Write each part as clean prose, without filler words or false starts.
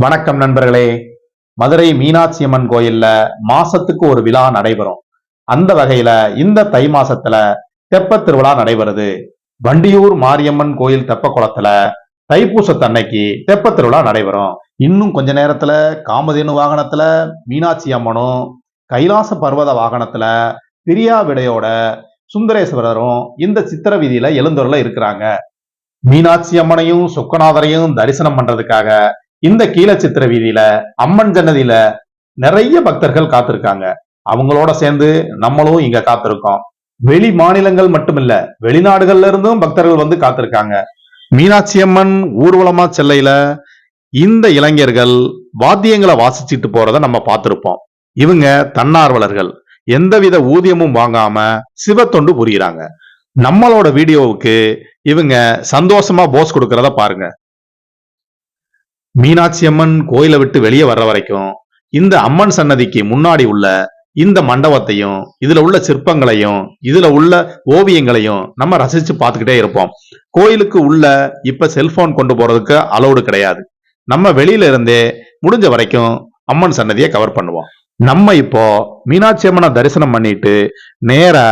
வணக்கம் நண்பர்களே. மதுரை மீனாட்சி அம்மன் கோயில்ல மாசத்துக்கு ஒரு விழா நடைபெறும். அந்த வகையில இந்த தை மாசத்துல தெப்ப திருவிழா நடைபெறுது. வண்டியூர் மாரியம்மன் கோயில் தெப்ப குளத்துல தைப்பூசத்தன்னைக்கு தெப்ப திருவிழா நடைபெறும். இன்னும் கொஞ்ச நேரத்துல காமதேனு வாகனத்துல மீனாட்சி அம்மனும், கைலாச பர்வத வாகனத்துல பிரியா விடையோட சுந்தரேஸ்வரரும் இந்த சித்திர வீதியில எழுந்தருள இருக்கிறாங்க. மீனாட்சி அம்மனையும் சொக்கநாதரையும் தரிசனம் பண்றதுக்காக இந்த கீழ சித்திர வீதியில அம்மன் ஜன்னதியில நிறைய பக்தர்கள் காத்திருக்காங்க. அவங்களோட சேர்ந்து நம்மளும் இங்க காத்திருக்கோம். வெளி மாநிலங்கள் மட்டுமில்ல, வெளிநாடுகள்ல இருந்தும் பக்தர்கள் வந்து காத்திருக்காங்க. மீனாட்சி அம்மன் ஊர்வலமா செல்லையில இந்த இளைஞர்கள் வாத்தியங்களை வாசிச்சுட்டு போறத நம்ம பார்த்திருப்போம். இவங்க தன்னார்வலர்கள், எந்தவித ஊதியமும் வாங்காம சிவத்தொண்டு புரியுறாங்க. நம்மளோட வீடியோவுக்கு இவங்க சந்தோஷமா போஸ் கொடுக்கறத பாருங்க. மீனாட்சி அம்மன் கோயிலை விட்டு வெளியே வர்ற வரைக்கும் இந்த அம்மன் சன்னதிக்கு முன்னாடி உள்ள இந்த மண்டபத்தையும், இதுல உள்ள சிற்பங்களையும், இதுல உள்ள ஓவியங்களையும் நம்ம ரசிச்சு பார்த்துக்கிட்டே இருப்போம். கோயிலுக்கு உள்ள இப்ப செல்போன் கொண்டு போறதுக்கு அலௌடு கிடையாது. நம்ம வெளியில இருந்தே முடிஞ்ச வரைக்கும் அம்மன் சன்னதியை கவர் பண்ணுவோம். நம்ம இப்போ மீனாட்சி அம்மனை தரிசனம் பண்ணிட்டு நேரா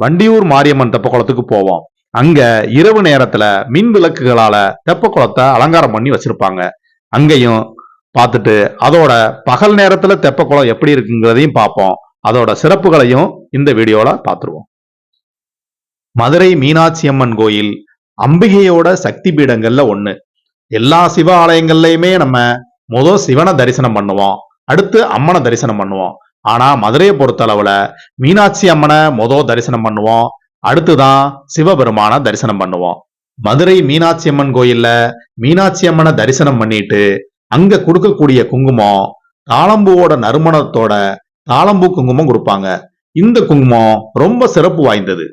வண்டியூர் மாரியம்மன் தெப்ப குளத்துக்கு போவோம். அங்க இரவு நேரத்துல மின் விளக்குகளால தெப்ப குளத்தை அலங்காரம் பண்ணி வச்சிருப்பாங்க. அங்கேயும் பார்த்துட்டு அதோட பகல் நேரத்துல தெப்ப குளம் எப்படி இருக்குங்கிறதையும் பார்ப்போம். அதோட சிறப்புகளையும் இந்த வீடியோல பார்த்துருவோம். மதுரை மீனாட்சி அம்மன் கோயில் அம்பிகையோட சக்தி பீடங்கள்ல ஒண்ணு. எல்லா சிவ ஆலயங்கள்லயுமே நம்ம முதல் சிவனை தரிசனம் பண்ணுவோம், அடுத்து அம்மனை தரிசனம் பண்ணுவோம். ஆனா மதுரையை பொறுத்தளவுல மீனாட்சி அம்மனை முதல் தரிசனம் பண்ணுவோம், அடுத்துதான் சிவபெருமான தரிசனம் பண்ணுவோம். மதுரை மீனாட்சி அம்மன் கோயில்ல மீனாட்சி அம்மனை தரிசனம் பண்ணிட்டு அங்க கொடுக்கக்கூடிய குங்குமம் தாளம்பூவோட நறுமணத்தோட தாளம்பூ குங்குமம் கொடுப்பாங்க. இந்த குங்குமம் ரொம்ப சிறப்பு வாய்ந்தது.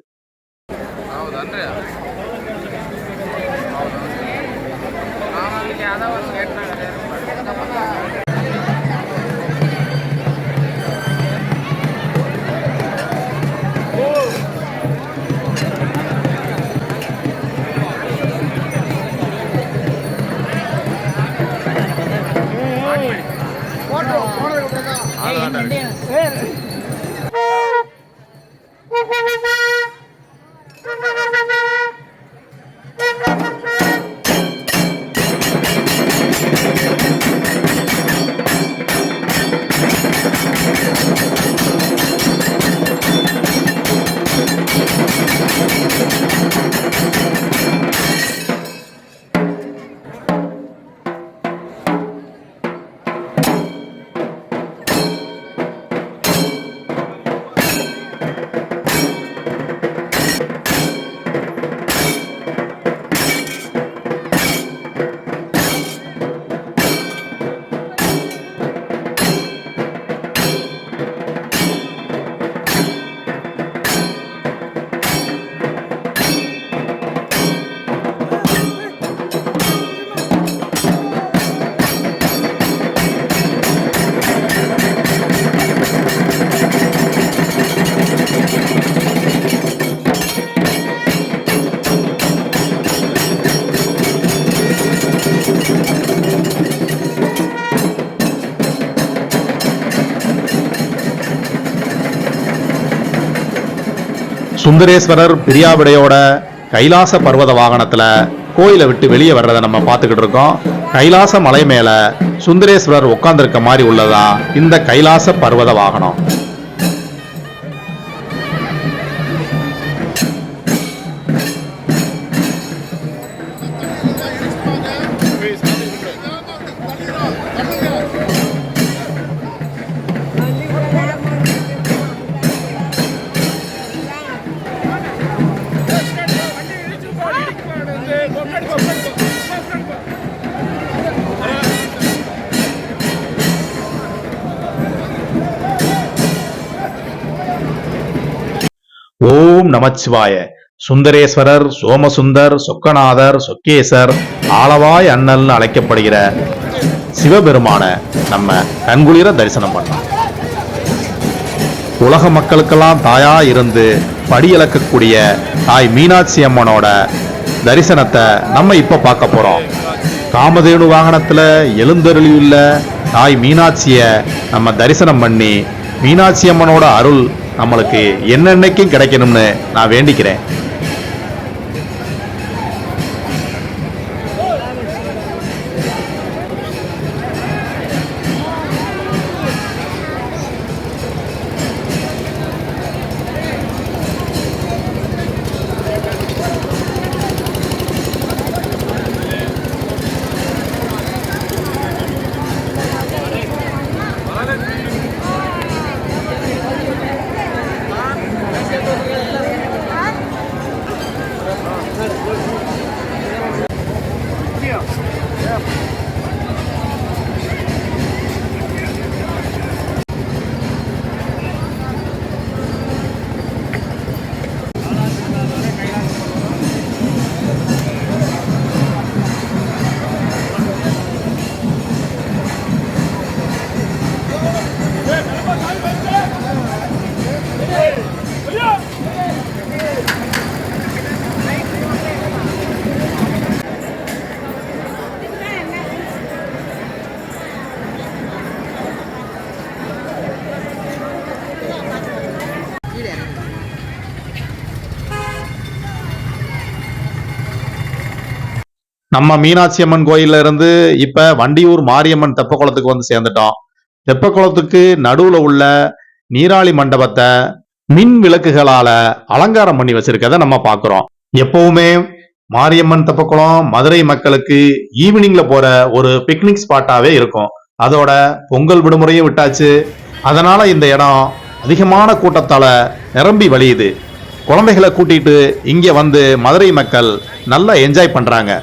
சுந்தரேஸ்வரர் பிரியாவிடையோட கைலாச பர்வத வாகனத்துல கோயிலை விட்டு வெளியே வர்றதை நம்ம பார்த்துக்கிட்டு இருக்கோம். கைலாச மலை மேல சுந்தரேஸ்வரர் உட்கார்ந்திருக்க மாதிரி உள்ளதா இந்த கைலாச பர்வத வாகனம். ஓம் நமச்சிவாய. சுந்தரேஸ்வரர், சோமசுந்தர், சொக்கநாதர், சொக்கேசர், ஆளவாய் அண்ணல்னு அழைக்கப்படுகிற சிவபெருமான நம்ம கண்குளிர தரிசனம் பண்ணலாம். உலக மக்களுக்கெல்லாம் தாயா இருந்து படியளக்கக்கூடிய தாய் மீனாட்சி அம்மனோட தரிசனத்தை நம்ம இப்ப பார்க்க போறோம். காமதேனு வாகனத்துல எழுந்தருளியுள்ள தாய் மீனாட்சிய நம்ம தரிசனம் பண்ணி மீனாட்சி அம்மனோட அருள் நம்மளுக்கு என்னென்னைக்கும் கிடைக்கணும்னு நான் வேண்டிக்கிறேன். நம்ம மீனாட்சி அம்மன் கோயில்ல இருந்து இப்ப வண்டியூர் மாரியம்மன் தெப்பக்குளத்துக்கு வந்து சேர்ந்துட்டோம். தெப்பக்குளத்துக்கு நடுவுல உள்ள நீராளி மண்டபத்தை மின் விளக்குகளால அலங்காரம் பண்ணி வச்சிருக்கத நம்ம பாக்குறோம். எப்பவுமே மாரியம்மன் தெப்பக்குளம் மதுரை மக்களுக்கு ஈவினிங்ல போற ஒரு பிக்னிக் ஸ்பாட்டாவே இருக்கும். அதோட பொங்கல் விடுமுறையும் விட்டாச்சு. அதனால இந்த இடம் அதிகமான கூட்டத்தால நிரம்பி வழியுது. குழந்தைகளை கூட்டிட்டு இங்க வந்து மதுரை மக்கள் நல்லா என்ஜாய் பண்றாங்க.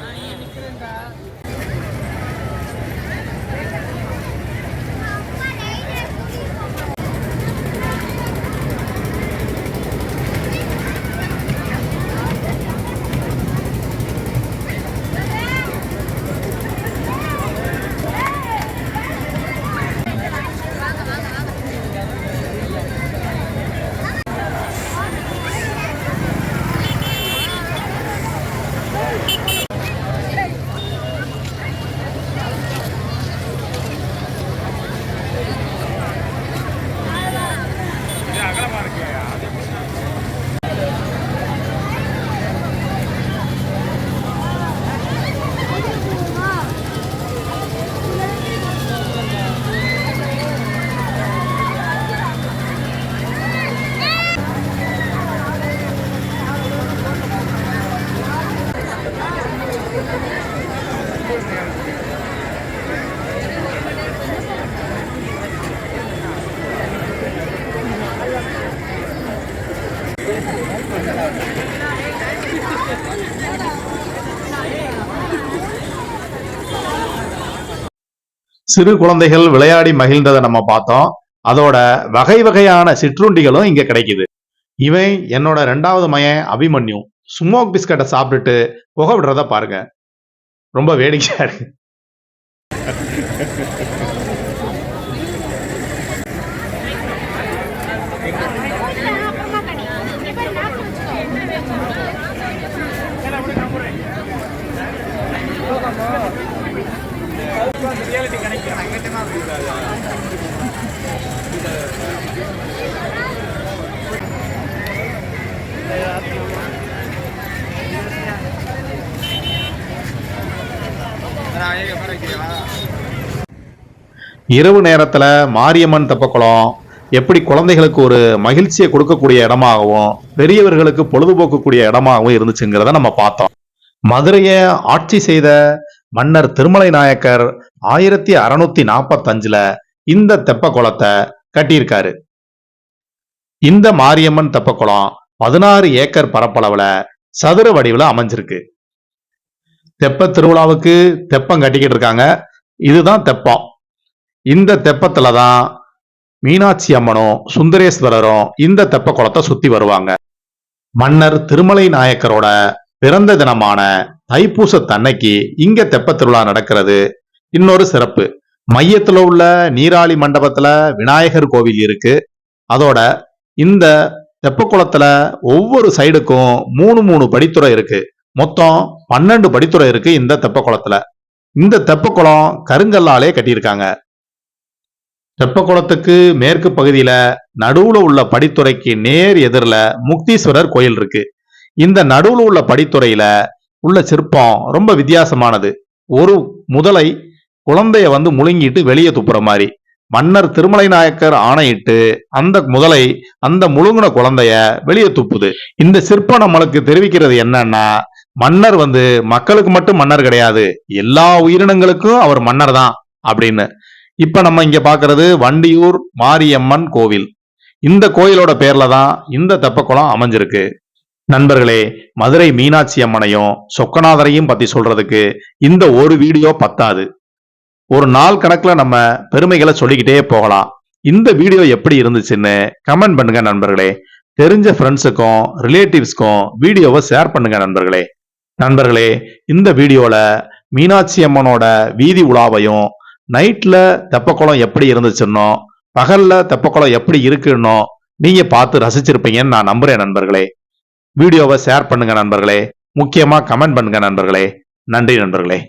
சிறு குழந்தைகள் விளையாடி மகிழ்ந்ததை நம்ம பார்த்தோம். அதோட வகை வகையான சிற்றுண்டிகளும் இங்க கிடைக்குது. இவன் என்னோட 2வது மகன் அபிமன்யு ஸ்மோக் பிஸ்கட்டை சாப்பிட்டுட்டு புகை விடுறத பாருங்க. ரொம்ப வேடிக்கையா இருக்கு. இரவு நேரத்துல மாரியம்மன் தெப்பக்குளம் எப்படி குழந்தைகளுக்கு ஒரு மகிழ்ச்சியை கொடுக்கக்கூடிய இடமாகவும் பெரியவர்களுக்கு பொழுதுபோக்கக்கூடிய இடமாகவும் இருந்துச்சுங்கிறத நம்ம பார்த்தோம். மதுரையை ஆட்சி செய்த மன்னர் திருமலை நாயக்கர் 1645ல இந்த தெப்பக்குளத்தை கட்டியிருக்காரு. இந்த மாரியம்மன் தெப்பக்குளம் 16 ஏக்கர் பரப்பளவுல சதுர வடிவுல அமைஞ்சிருக்கு. தெப்ப திருவிழாவுக்கு தெப்பம் கட்டிக்கிட்டு இருக்காங்க. இதுதான் தெப்பம். இந்த தெப்பத்துலதான் மீனாட்சி அம்மனும் சுந்தரேஸ்வரரும் இந்த தெப்ப குளத்தை சுத்தி வருவாங்க. மன்னர் திருமலை நாயக்கரோட பிறந்த தினமான தைப்பூசத்தன்னைக்கு இங்க தெப்ப திருவிழா நடக்கிறது இன்னொரு சிறப்பு. மையத்துல உள்ள நீராளி மண்டபத்துல விநாயகர் கோவில் இருக்கு. அதோட இந்த தெப்ப குளத்துல ஒவ்வொரு சைடுக்கும் 3 படித்துறை இருக்கு. மொத்தம் 12 படித்துறை இருக்கு இந்த தெப்ப குளத்துல. இந்த தெப்பக்குளம் கருங்கல்லாலே கட்டியிருக்காங்க. தெப்பக்குளத்துக்கு மேற்கு பகுதியில நடுவுல உள்ள படித்துறைக்கு நேர் எதிரில முக்தீஸ்வரர் கோயில் இருக்கு. இந்த நடுவுல உள்ள படித்துறையில உள்ள சிற்பம் ரொம்ப வித்தியாசமானது. ஒரு முதலை குழந்தைய முழுங்கிட்டு வெளியே துப்புற மாதிரி. மன்னர் திருமலை நாயக்கர் ஆணையிட்டு அந்த முதலை அந்த முழுங்கின குழந்தைய வெளியே துப்புது. இந்த சிற்பம் நம்மளுக்கு தெரிவிக்கிறது என்னன்னா, மன்னர் மக்களுக்கு மட்டும் மன்னர் கிடையாது, எல்லா உயிரினங்களுக்கும் அவர் மன்னர் தான் அப்படின்னு. இப்ப நம்ம இங்க பாக்குறது வண்டியூர் மாரியம்மன் கோவில். இந்த கோயிலோட பேர்ல தான் இந்த தெப்பக்குளம் அமைஞ்சிருக்கு. நண்பர்களே, மதுரை மீனாட்சி அம்மனையும் சொக்கநாதரையும் பத்தி சொல்றதுக்கு இந்த ஒரு வீடியோ பத்தாது. ஒரு நாள் கணக்குல நம்ம பெருமைகளை சொல்லிக்கிட்டே போகலாம். இந்த வீடியோ எப்படி இருந்துச்சுன்னு கமெண்ட் பண்ணுங்க நண்பர்களே. தெரிஞ்ச ஃப்ரெண்ட்ஸுக்கும் ரிலேட்டிவ்ஸ்க்கும் வீடியோவை ஷேர் பண்ணுங்க நண்பர்களே. நண்பர்களே, இந்த வீடியோல மீனாட்சி அம்மனோட வீதி உலாவையும், நைட்ல தெப்பக்குளம் எப்படி இருந்துச்சுன்னோ, பகல்ல தெப்பக்குளம் எப்படி இருக்குன்னோ நீங்க பார்த்து ரசிச்சிருப்பீங்கன்னு நான் நம்புறேன் நண்பர்களே. வீடியோவை ஷேர் பண்ணுங்க நண்பர்களே. முக்கியமா கமெண்ட் பண்ணுங்க நண்பர்களே. நன்றி நண்பர்களே.